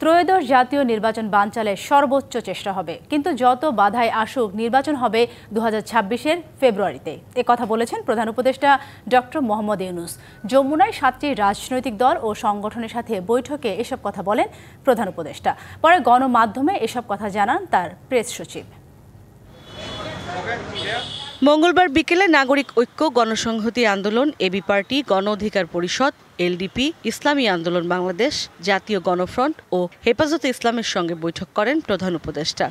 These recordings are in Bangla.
ত্রয়োদশ জাতীয় নির্বাচন বানচালের সর্বোচ্চ চেষ্টা হবে, কিন্তু যত বাধাই আসুক নির্বাচন হবে 2026-এর ফেব্রুয়ারিতে। কথা বলেছেন প্রধান উপদেষ্টা ডক্টর মোহাম্মদ ইউনূস। যমুনায় 7টি রাজনৈতিক দল ও সংগঠনের সাথে বৈঠকে এসব কথা বলেন প্রধান উপদেষ্টা। পরে গণমাধ্যমে এসব কথা জানান তার প্রেস সচিব। মঙ্গলবার বিকেলে নাগরিক ঐক্য, গণসংহতি আন্দোলন, এবি পার্টি, গণ অধিকার পরিষদ, এলডিপি, ইসলামী আন্দোলন বাংলাদেশ, জাতীয় গণফ্রন্ট ও হেফাজতে ইসলামের সঙ্গে বৈঠক করেন প্রধান উপদেষ্টা।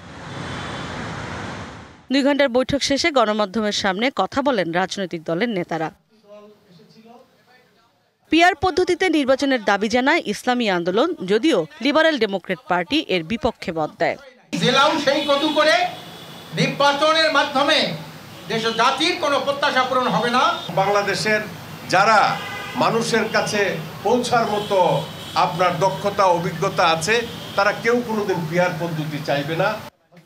2 ঘণ্টার বৈঠক শেষে গণমাধ্যমের সামনে কথা বলেন রাজনৈতিক দলের নেতারা। পিআর পদ্ধতিতে নির্বাচনের দাবি জানায় ইসলামী আন্দোলন, যদিও লিবারেল ডেমোক্রেট পার্টি এর বিপক্ষে মত দেয়। জেলাও সেই কত করে নির্বাচনের মাধ্যমে দেশ জাতির কোনো প্রত্যাশা পূরণ হবে না। বাংলাদেশের যারা মানুষের কাছে পৌঁছার মতো আপনার দক্ষতা অভিজ্ঞতা আছে, তারা কেউ কোনোদিন পিআর পদ্ধতি চাইবে না।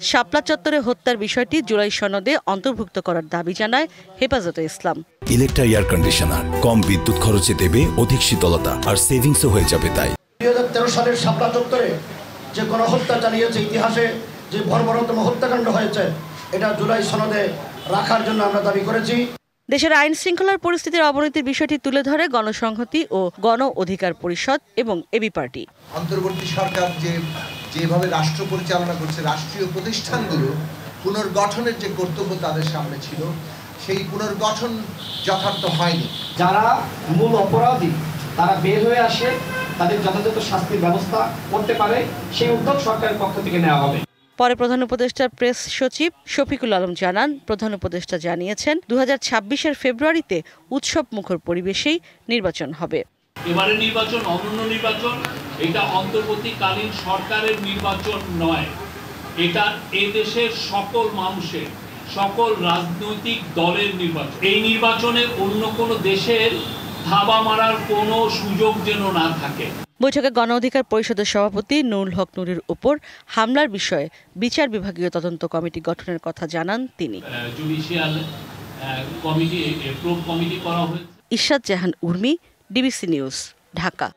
শাপলা চত্বরে হত্যার বিষয়টি জুলাই সনদে অন্তর্ভুক্ত করার দাবি জানায় হেফাজতে ইসলাম। ইলেকট্রা এয়ার কন্ডিশনার কম বিদ্যুৎ খরচে দেবে অধিক শীতলতা, আর সেভিংসও হয়ে যাবে। তাই 2013 সালের শাপলা চত্বরে যে গণহত্যা চালিয়েছে, ইতিহাসে যে বর্বরতম হত্যাকাণ্ড হয়েছে, এটা জুলাই সনদে রাখার জন্য আমরা দাবি করেছি। দেশের আইন শৃঙ্খলার পরিস্থিতির অবনতির বিষয়টি তুলে ধরে গণসংহতি ও গণ অধিকার পরিষদ এবং এবি পার্টি। অন্তর্বর্তী সরকার যেভাবে রাষ্ট্র পরিচালনা করছে, রাষ্ট্রীয় প্রতিষ্ঠানগুলো পুনর্গঠনের যে কর্তব্য তাদের সামনে ছিল, সেই পুনর্গঠন যথার্থ হয়নি। যারা মূল অপরাধী তারা বের হয়ে আসে, তাদের যথাযথ শাস্তির ব্যবস্থা করতে পারে, সেই উদ্যোগ সরকারের পক্ষ থেকে নেওয়া হবে। পরে প্রধান উপদেষ্টার প্রেস সচিব শফিকুল আলম জানান, প্রধান উপদেষ্টা জানিয়েছেন 2026-এর ফেব্রুয়ারিতে উৎসব মুখর পরিবেশেই নির্বাচন হবে। এবারে নির্বাচন অনন্য নির্বাচন, এটা অন্তর্বর্তীকালীন সরকারের নির্বাচন নয়, এটা এই দেশের সকল মানুষের, সকল রাজনৈতিক দলের নির্বাচন। এই নির্বাচনে অন্য কোনো দেশের ধাবা মারার কোনো সুযোগ যেন না থাকে। বৈঠকে গণ অধিকার পরিষদের সভাপতি নুরুল হক নুরের উপর হামলার বিষয়ে বিচার বিভাগীয় তদন্ত কমিটি গঠনের কথা জানান তিনি। জুডিশিয়াল কমিটি করা হয়েছে। ইশরাত জাহান উর্মি, ডিবিসি নিউজ, ঢাকা।